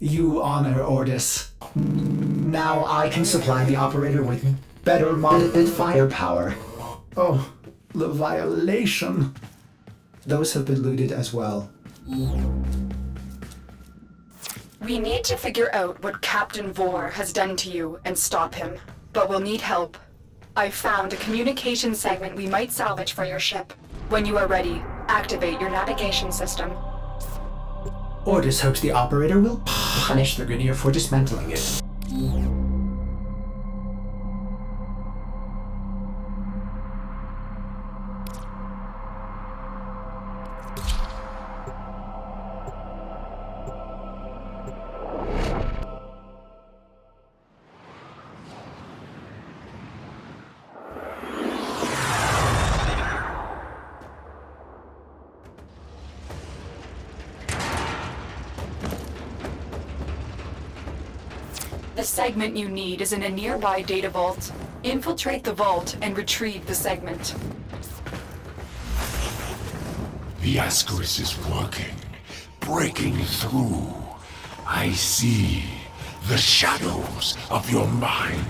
You honor Ordis. Now I can supply the operator with better modded firepower. Oh, the violation. Those have been looted as well. We need to figure out what Captain Vor has done to you and stop him, but we'll need help. I found a communication segment we might salvage for your ship. When you are ready, activate your navigation system. Ordis hopes the operator will punish the Grineer for dismantling it. The segment you need is in a nearby data vault. Infiltrate the vault and retrieve the segment. The Ascaris is working, breaking through. I see the shadows of your mind.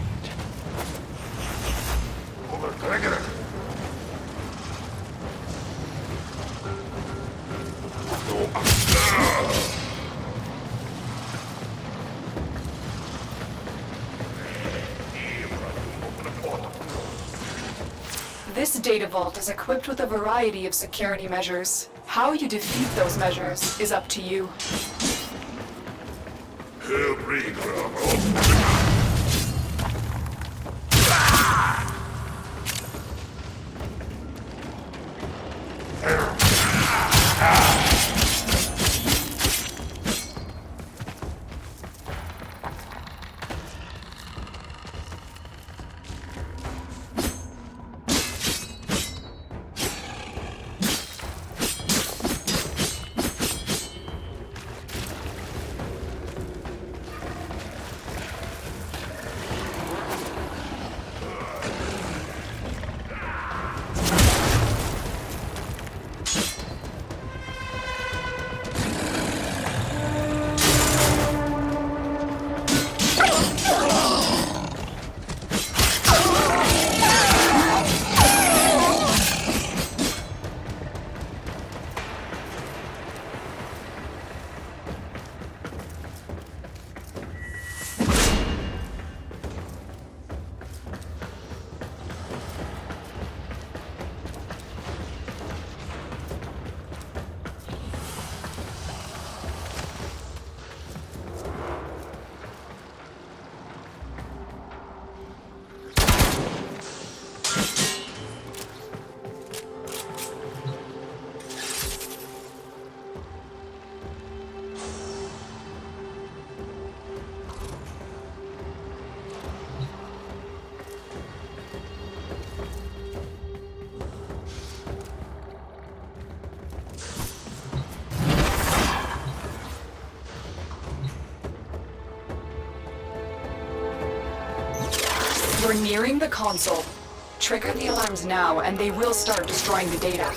This data vault is equipped with a variety of security measures. How you defeat those measures is up to you. We're nearing the console. Trigger the alarms now, and they will start destroying the data.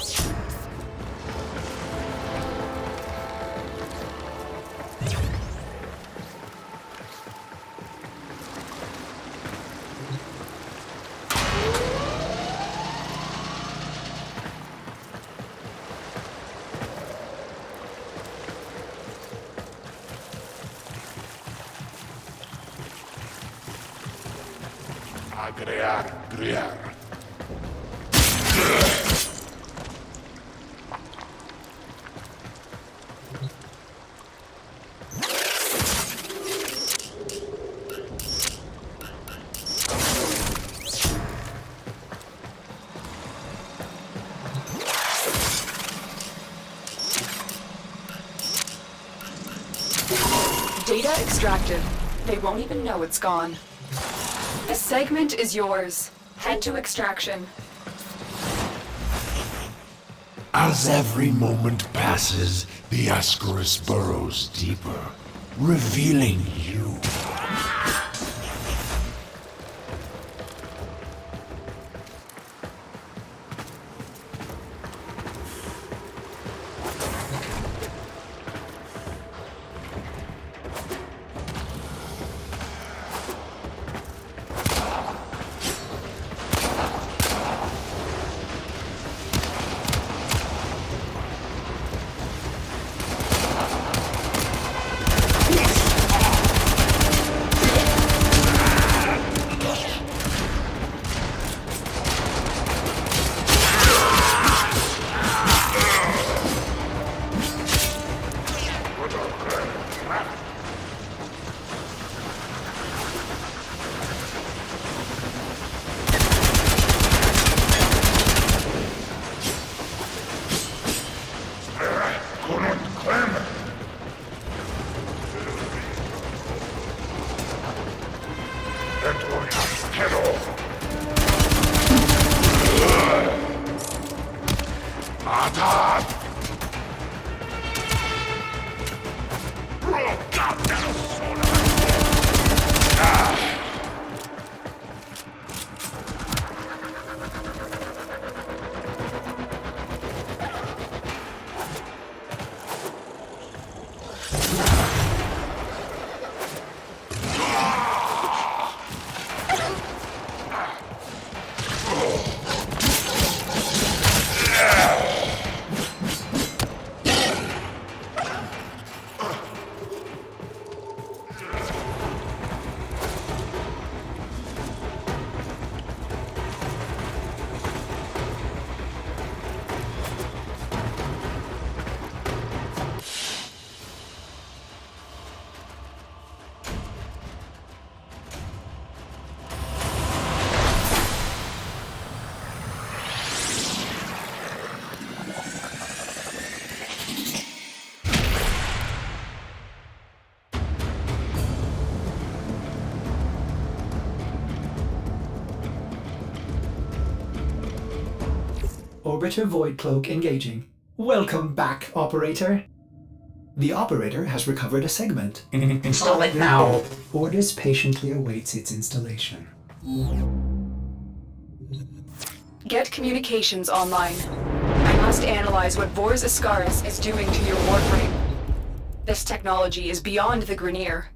Data extracted. They won't even know it's gone. The segment is yours. Head to extraction. As every moment passes, the Ascaris burrows deeper, revealing you. Orbiter Void Cloak engaging. Welcome back, Operator. The Operator has recovered a segment. Install it now. Ordis patiently awaits its installation. Get communications online. I must analyze what Vor's Ascaris is doing to your Warframe. This technology is beyond the Grineer.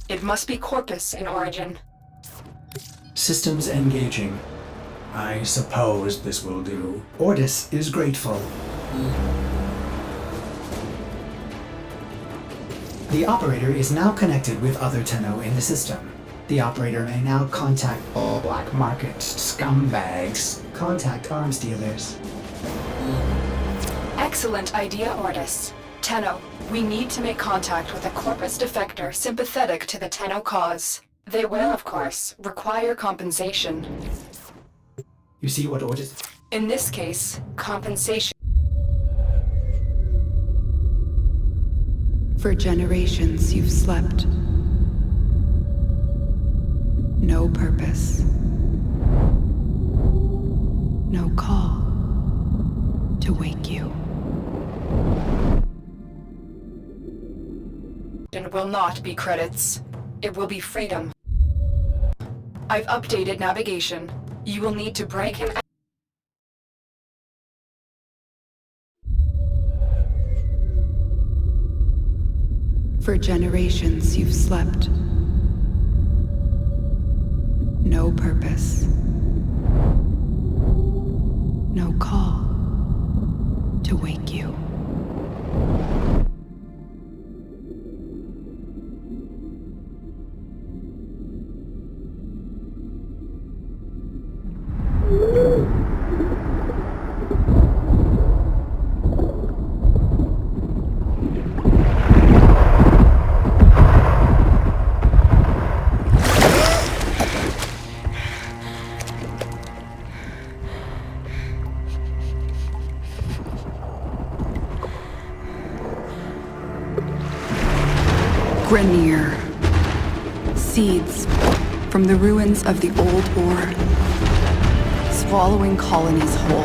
It must be Corpus in origin. Systems engaging. I suppose this will do. Ordis is grateful. The Operator is now connected with other Tenno in the system. The Operator may now contact all black market scumbags. Contact arms dealers. Excellent idea, Ordis. Tenno, we need to make contact with a Corpus defector sympathetic to the Tenno cause. They will, of course, require compensation. You see what Ordis... In this case, compensation. For generations you've slept. No purpose. No call to wake you. It will not be credits. It will be freedom. I've updated navigation. You will need to break him out. For generations you've slept. No purpose. No call to wake you. Grineer. Seeds from the ruins of the old war, swallowing colonies whole.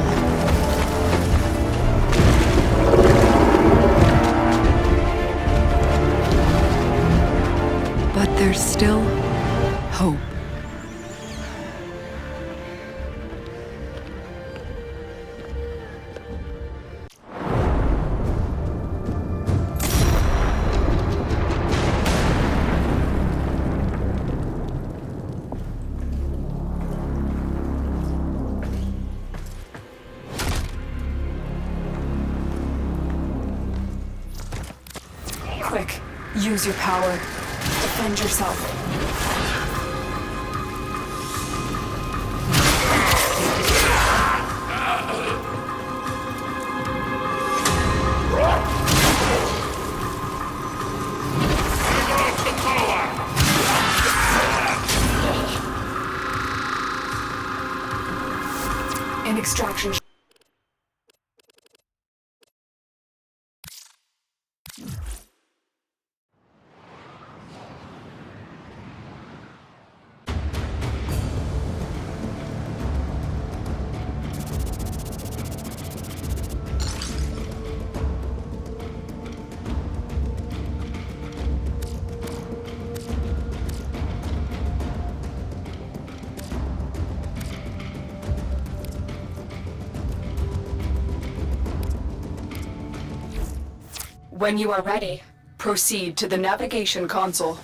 But there's still hope. Quick, use your power. Defend yourself. In extraction. When you are ready, proceed to the navigation console.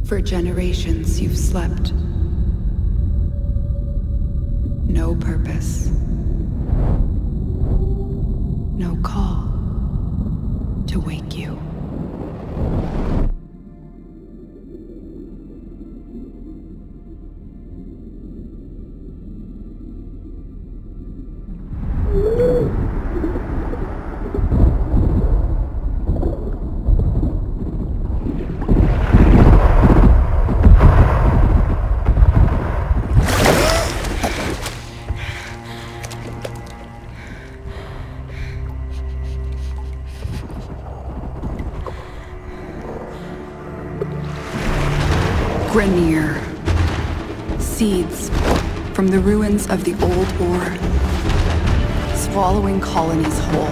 For generations you've slept. No purpose. No call to wake you. Grenier. Seeds from the ruins of the old war, swallowing colonies whole.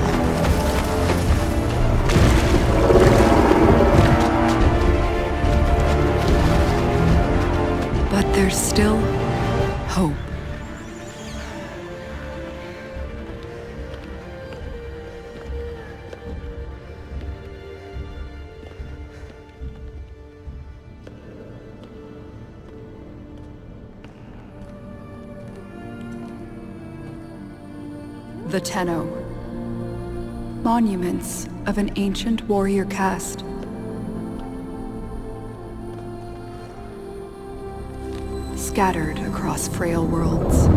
But there's still hope. The Tenno. Monuments of an ancient warrior caste. Scattered across frail worlds.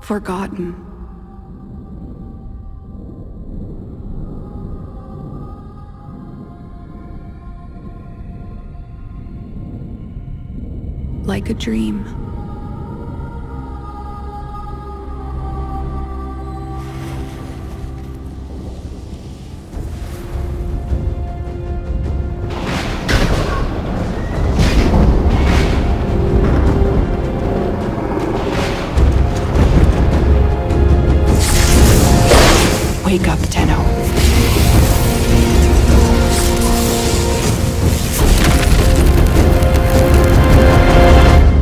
forgotten. Like a dream. Wake up, Tenno.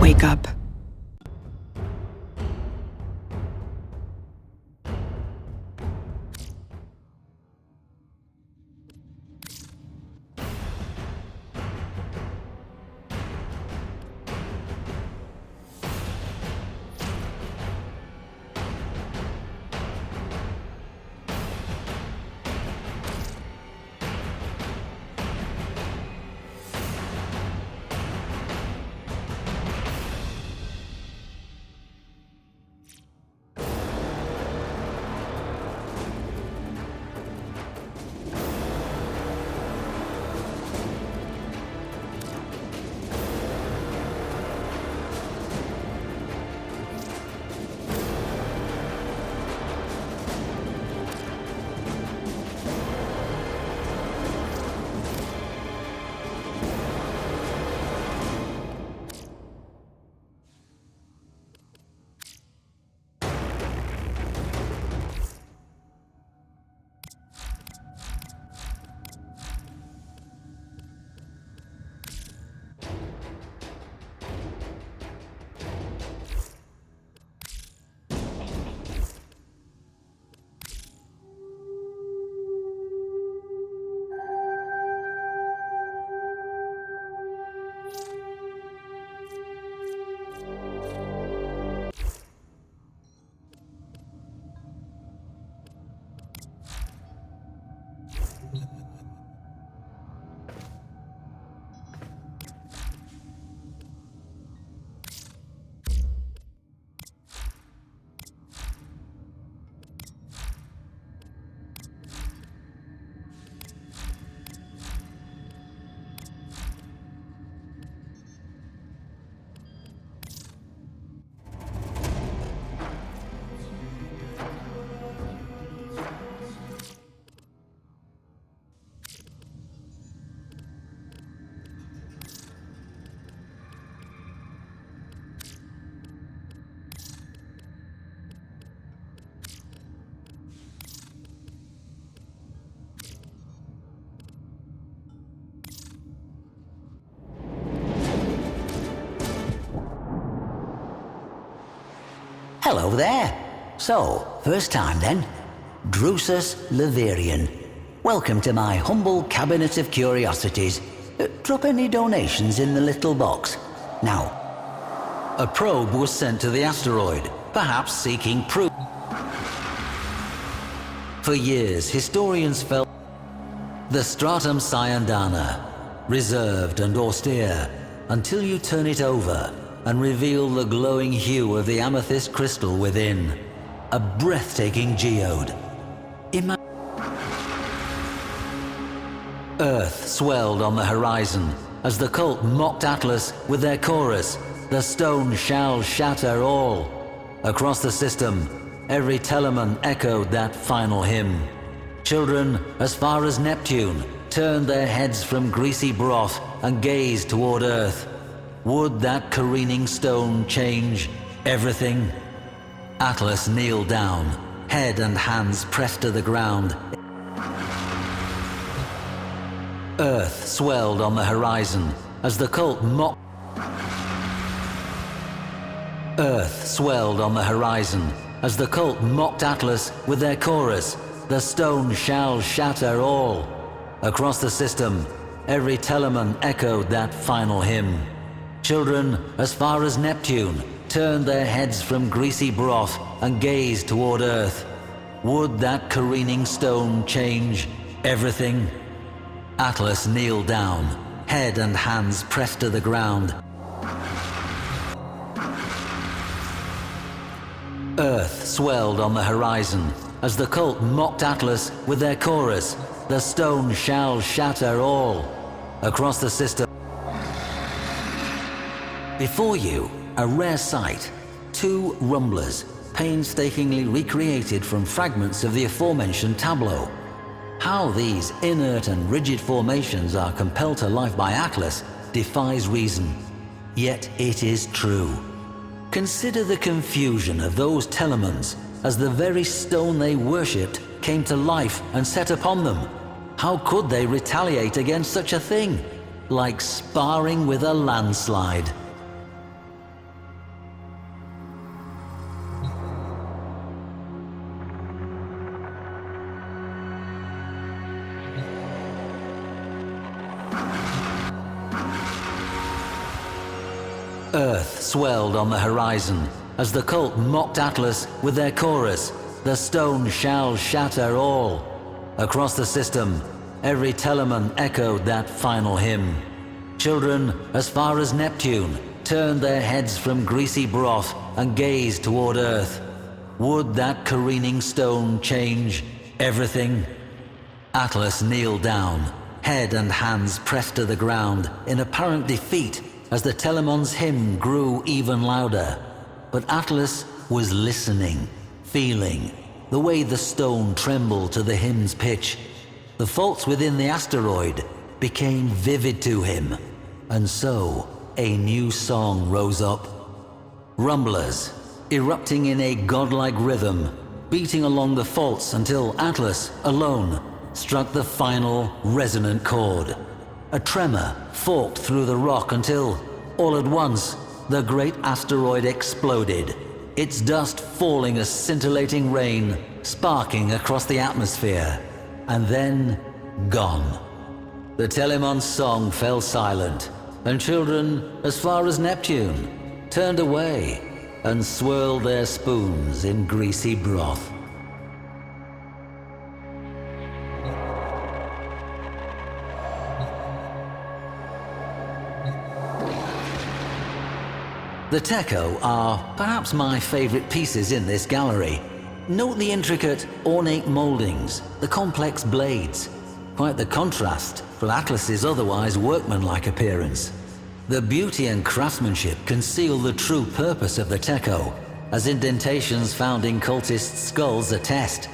Wake up. Hello there. So, first time then. Drusus Leverian. Welcome to my humble cabinet of curiosities. Drop any donations in the little box. Now, a probe was sent to the asteroid, perhaps seeking proof. For years, historians felt the stratum cyandana, reserved and austere, until you turn it over and reveal the glowing hue of the amethyst crystal within. A breathtaking geode. Earth swelled on the horizon as the cult mocked Atlas with their chorus, "The stone shall shatter all." Across the system, every teleman echoed that final hymn. Children, as far as Neptune, turned their heads from greasy broth and gazed toward Earth. Would that careening stone change everything? Atlas kneeled down, head and hands pressed to the ground. Earth swelled on the horizon as the cult mocked. Earth swelled on the horizon as the cult mocked Atlas with their chorus, "The stone shall shatter all." Across the system, every teleman echoed that final hymn. Children, as far as Neptune, turned their heads from greasy broth and gazed toward Earth. Would that careening stone change everything? Atlas kneeled down, head and hands pressed to the ground. Earth swelled on the horizon as the cult mocked Atlas with their chorus, "The stone shall shatter all," across the system. Before you, a rare sight, two rumblers, painstakingly recreated from fragments of the aforementioned tableau. How these inert and rigid formations are compelled to life by Atlas defies reason, yet it is true. Consider the confusion of those Telemons as the very stone they worshipped came to life and set upon them. How could they retaliate against such a thing? Like sparring with a landslide. Earth swelled on the horizon as the cult mocked Atlas with their chorus, "The stone shall shatter all." Across the system, every Telemon echoed that final hymn. Children, as far as Neptune, turned their heads from greasy broth and gazed toward Earth. Would that careening stone change everything? Atlas kneeled down, head and hands pressed to the ground in apparent defeat as the Telemon's hymn grew even louder. But Atlas was listening, feeling, the way the stone trembled to the hymn's pitch. The faults within the asteroid became vivid to him, and so a new song rose up. Rumblers, erupting in a godlike rhythm, beating along the faults until Atlas, alone, struck the final resonant chord. A tremor forked through the rock until, all at once, the great asteroid exploded, its dust falling as scintillating rain, sparking across the atmosphere, and then gone. The Telemon's song fell silent, and children, as far as Neptune, turned away and swirled their spoons in greasy broth. The Techo are perhaps my favorite pieces in this gallery. Note the intricate, ornate moldings, the complex blades. Quite the contrast from Atlas's otherwise workmanlike appearance. The beauty and craftsmanship conceal the true purpose of the Techo, as indentations found in cultists' skulls attest.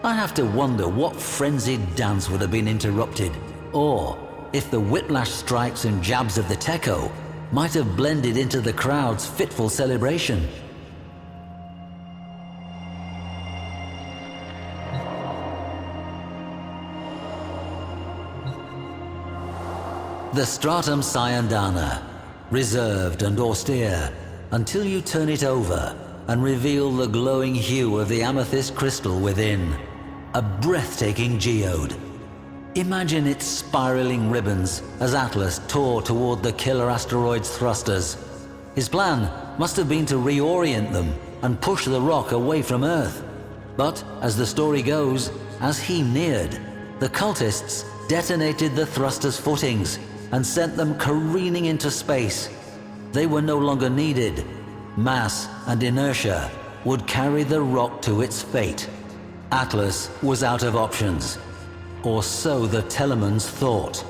I have to wonder what frenzied dance would have been interrupted, or if the whiplash strikes and jabs of the Techo might have blended into the crowd's fitful celebration. The Stratum Cyandana, reserved and austere, until you turn it over and reveal the glowing hue of the amethyst crystal within. A breathtaking geode. Imagine its spiraling ribbons as Atlas tore toward the killer asteroid's thrusters. His plan must have been to reorient them and push the rock away from Earth. But, as the story goes, as he neared, the cultists detonated the thruster's footings and sent them careening into space. They were no longer needed. Mass and inertia would carry the rock to its fate. Atlas was out of options. Or so the Telemons thought.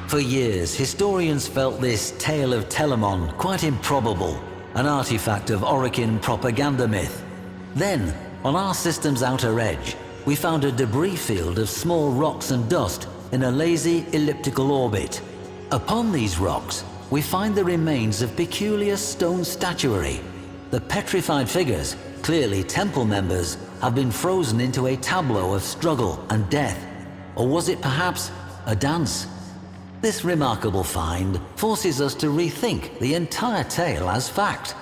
For years, historians felt this tale of Telemon quite improbable, an artifact of Orokin propaganda myth. Then, on our system's outer edge, we found a debris field of small rocks and dust in a lazy elliptical orbit. Upon these rocks, we find the remains of peculiar stone statuary. The petrified figures, clearly temple members, have been frozen into a tableau of struggle and death. Or was it perhaps a dance? This remarkable find forces us to rethink the entire tale as fact.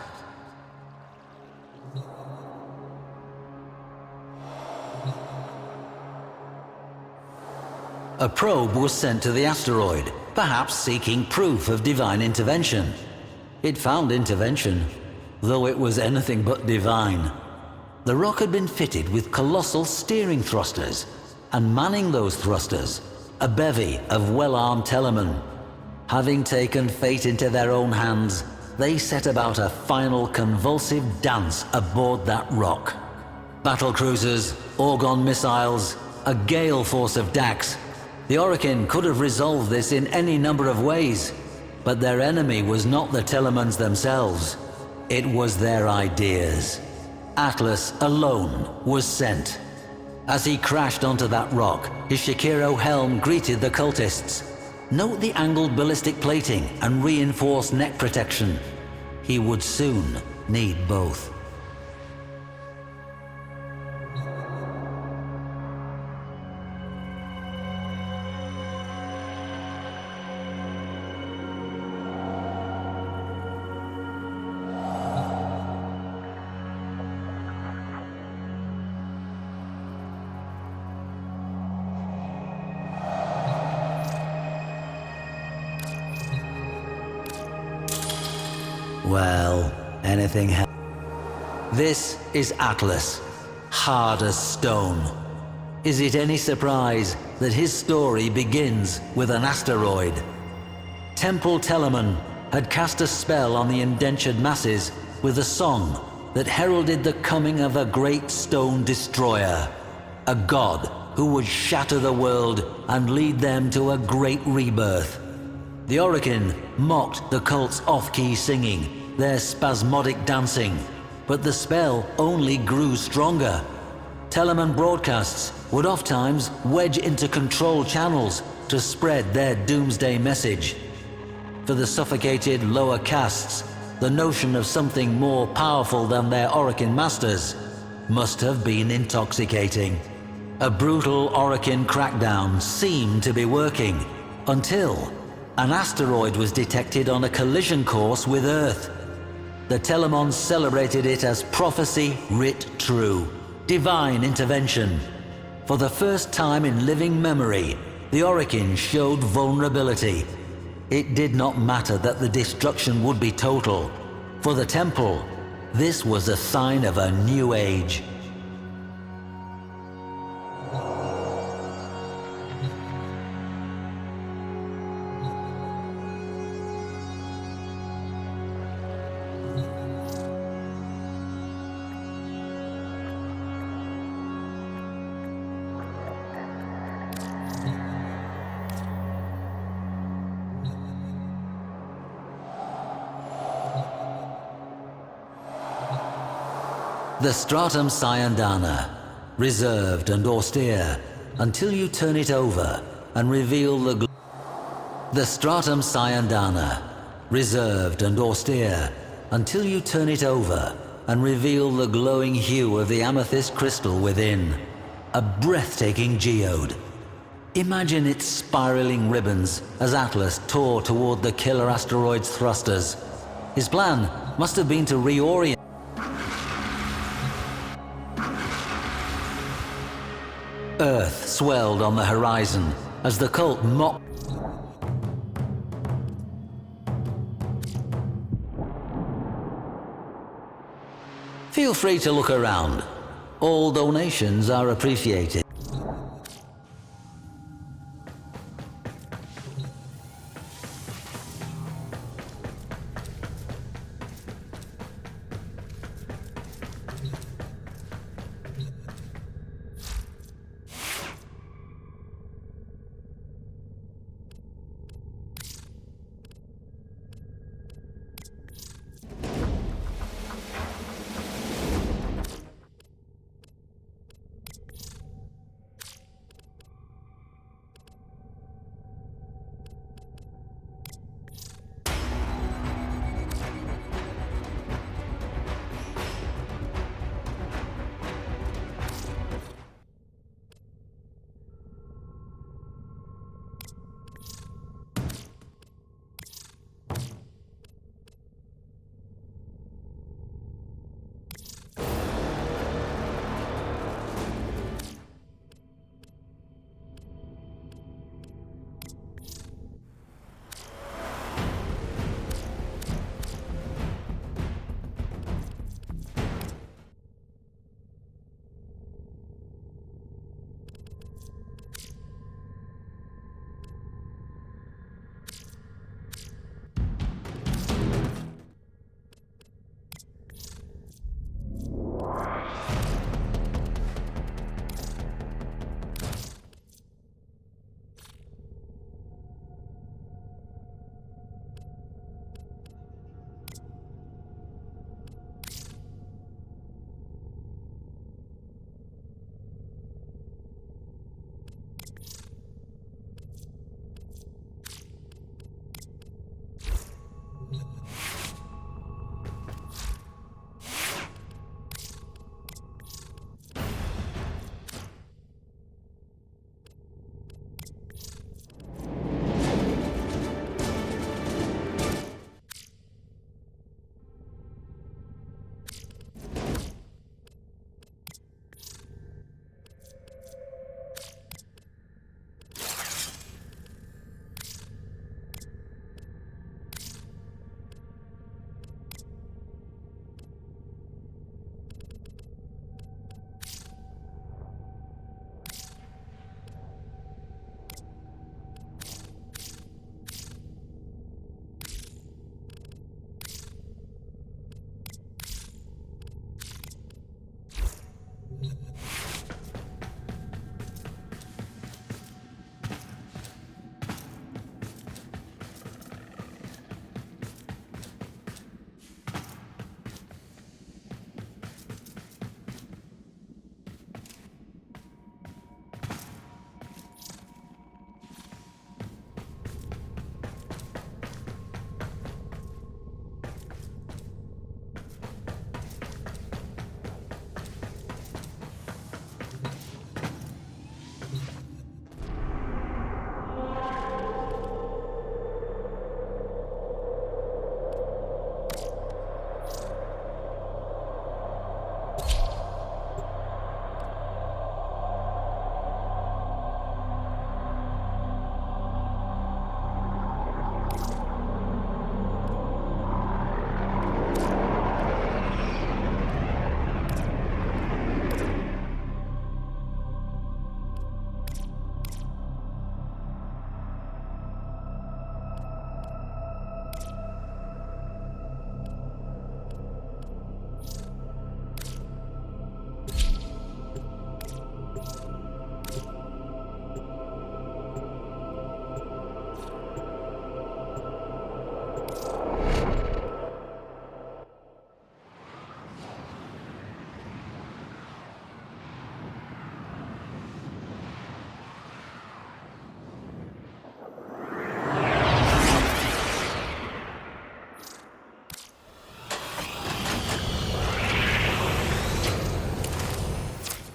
A probe was sent to the asteroid, perhaps seeking proof of divine intervention. It found intervention, though it was anything but divine. The rock had been fitted with colossal steering thrusters, and manning those thrusters a bevy of well-armed Telemen. Having taken fate into their own hands, they set about a final convulsive dance aboard that rock. Battlecruisers, Orgon missiles, a gale force of Dax. The Orokin could have resolved this in any number of ways, but their enemy was not the Telemans themselves. It was their ideas. Atlas alone was sent. As he crashed onto that rock, his Shakiro helm greeted the cultists. Note the angled ballistic plating and reinforced neck protection. He would soon need both. Well, anything This is Atlas, hard as stone. Is it any surprise that his story begins with an asteroid? Temple Telemann had cast a spell on the indentured masses with a song that heralded the coming of a great stone destroyer, a god who would shatter the world and lead them to a great rebirth. The Orokin mocked the cult's off-key singing, their spasmodic dancing, but the spell only grew stronger. Telemann broadcasts would oft-times wedge into control channels to spread their doomsday message. For the suffocated lower castes, the notion of something more powerful than their Orokin masters must have been intoxicating. A brutal Orokin crackdown seemed to be working, until an asteroid was detected on a collision course with Earth. The Telemons celebrated it as prophecy writ true, divine intervention. For the first time in living memory, the Orokin showed vulnerability. It did not matter that the destruction would be total. For the Temple, this was a sign of a new age. The Stratum Cyandana, reserved and austere, until you turn it over and reveal the Stratum Cyandana, reserved and austere, until you turn it over and reveal the glowing hue of the amethyst crystal within. A breathtaking geode. Imagine its spiraling ribbons as Atlas tore toward the killer asteroid's thrusters. His plan must have been to reorient. Earth swelled on the horizon as the cult mocked. Feel free to look around. All donations are appreciated.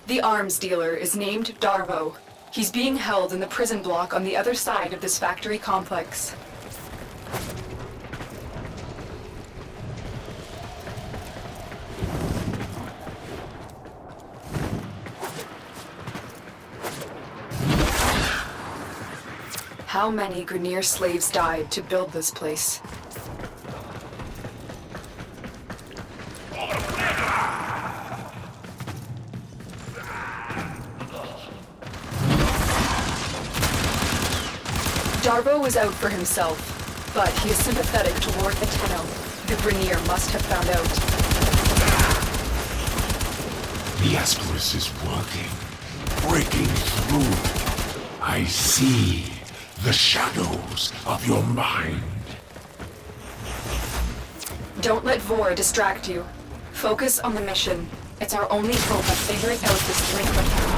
The arms dealer is named Darvo. He's being held in the prison block on the other side of this factory complex. How many Grineer slaves died to build this place? Darvo is out for himself, but he is sympathetic toward the Tenno. The Grineer must have found out. The Ascaris is working, breaking through. I see the shadows of your mind. Don't let Vor distract you. Focus on the mission. It's our only hope of figuring out this link with him.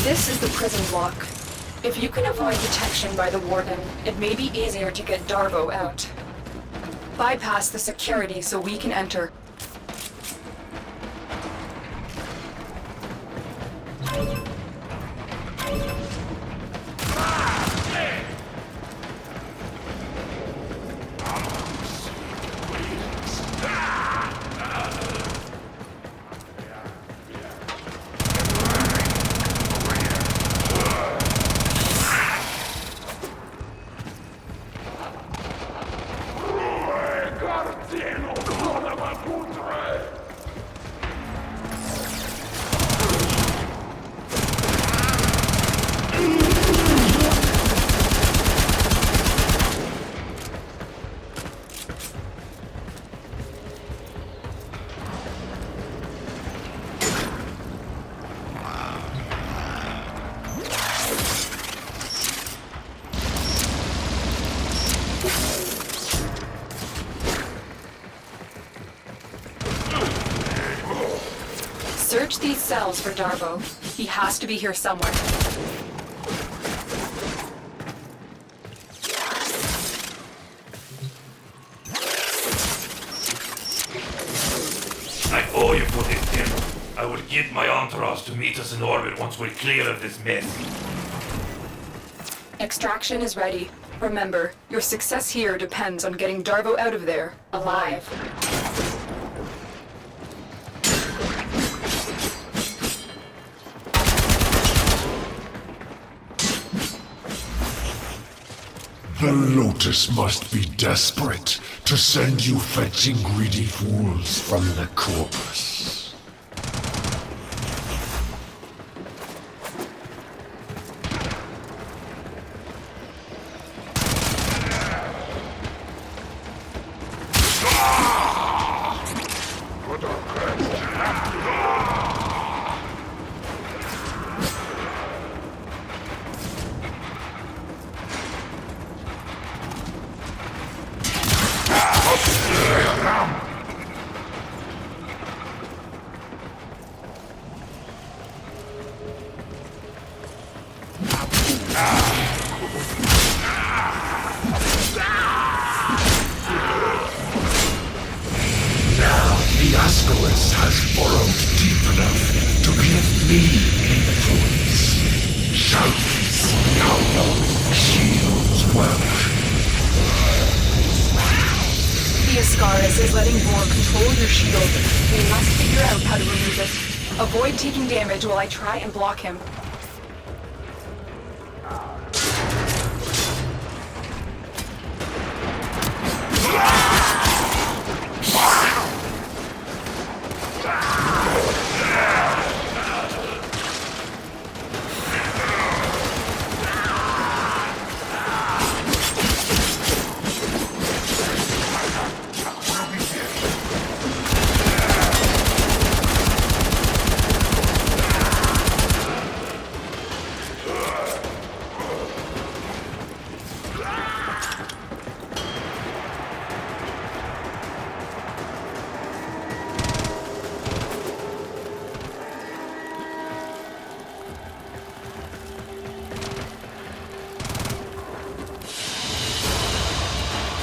This is the prison block. If you can avoid detection by the warden, it may be easier to get Darvo out. Bypass the security so we can enter. Search these cells for Darvo. He has to be here somewhere. I owe you for this, Tim. I will get my entourage to meet us in orbit once we're clear of this mess. Extraction is ready. Remember, your success here depends on getting Darvo out of there, alive. The Lotus must be desperate to send you fetching greedy fools from the corpus. The Ascaris has burrowed deep enough to give me influence. Show me how those shields work. The Ascaris is letting Vor control your shield. We must figure out how to remove it. Avoid taking damage while I try and block him.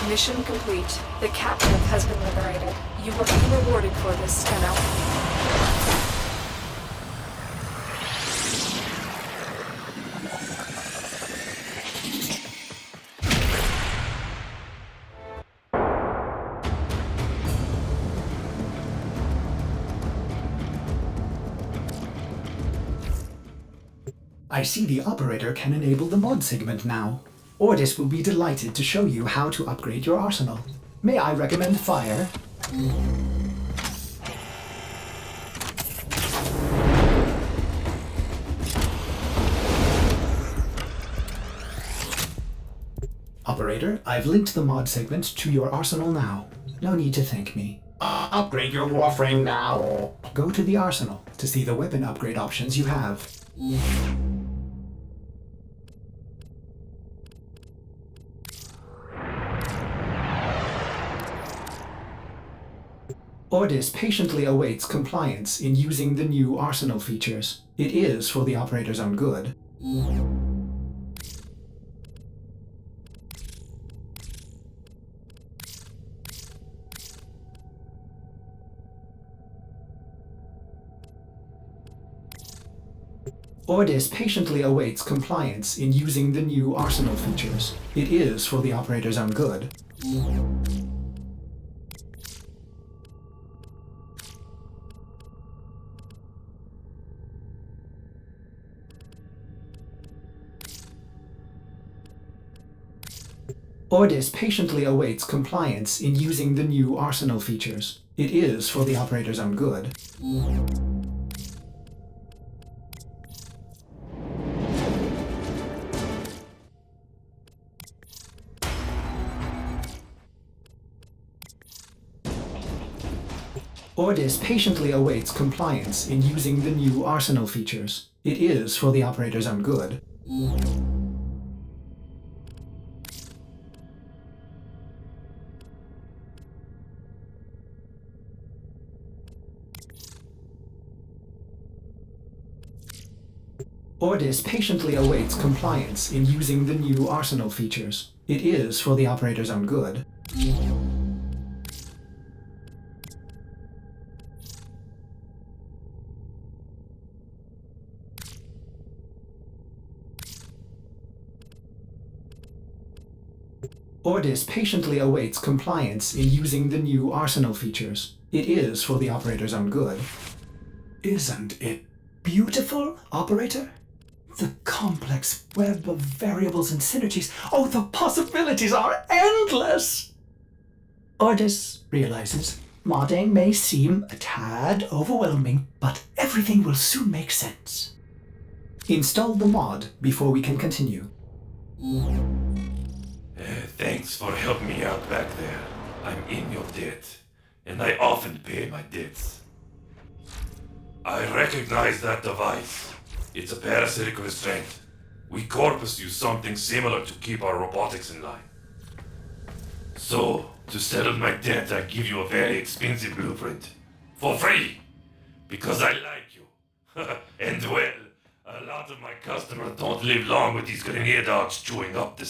Mission complete. The captive has been liberated. You will be rewarded for this, Tenno. I see the operator can enable the mod segment now. Ordis will be delighted to show you how to upgrade your arsenal. May I recommend fire? Operator, I've linked the mod segment to your arsenal now. No need to thank me. Upgrade your Warframe now. Go to the arsenal to see the weapon upgrade options you have. Ordis patiently awaits compliance in using the new arsenal features. It is for the operator's own good. Ordis patiently awaits compliance in using the new arsenal features. It is for the operator's own good. Ordis patiently awaits compliance in using the new arsenal features. It is for the operator's own good. Ordis patiently awaits compliance in using the new arsenal features. It is for the operator's own good. Ordis patiently awaits compliance in using the new arsenal features. It is for the operator's own good. Ordis patiently awaits compliance in using the new arsenal features. It is for the operator's own good. Isn't it beautiful, operator? The complex web of variables and synergies. Oh, the possibilities are endless! Ordis realizes modding may seem a tad overwhelming, but everything will soon make sense. Install the mod before we can continue. Thanks for helping me out back there. I'm in your debt, and I often pay my debts. I recognize that device. It's a parasitic restraint. We Corpus use something similar to keep our robotics in line. So, to settle my debt, I give you a very expensive blueprint. For free! Because I like you. And well, a lot of my customers don't live long with these grenade dogs chewing up the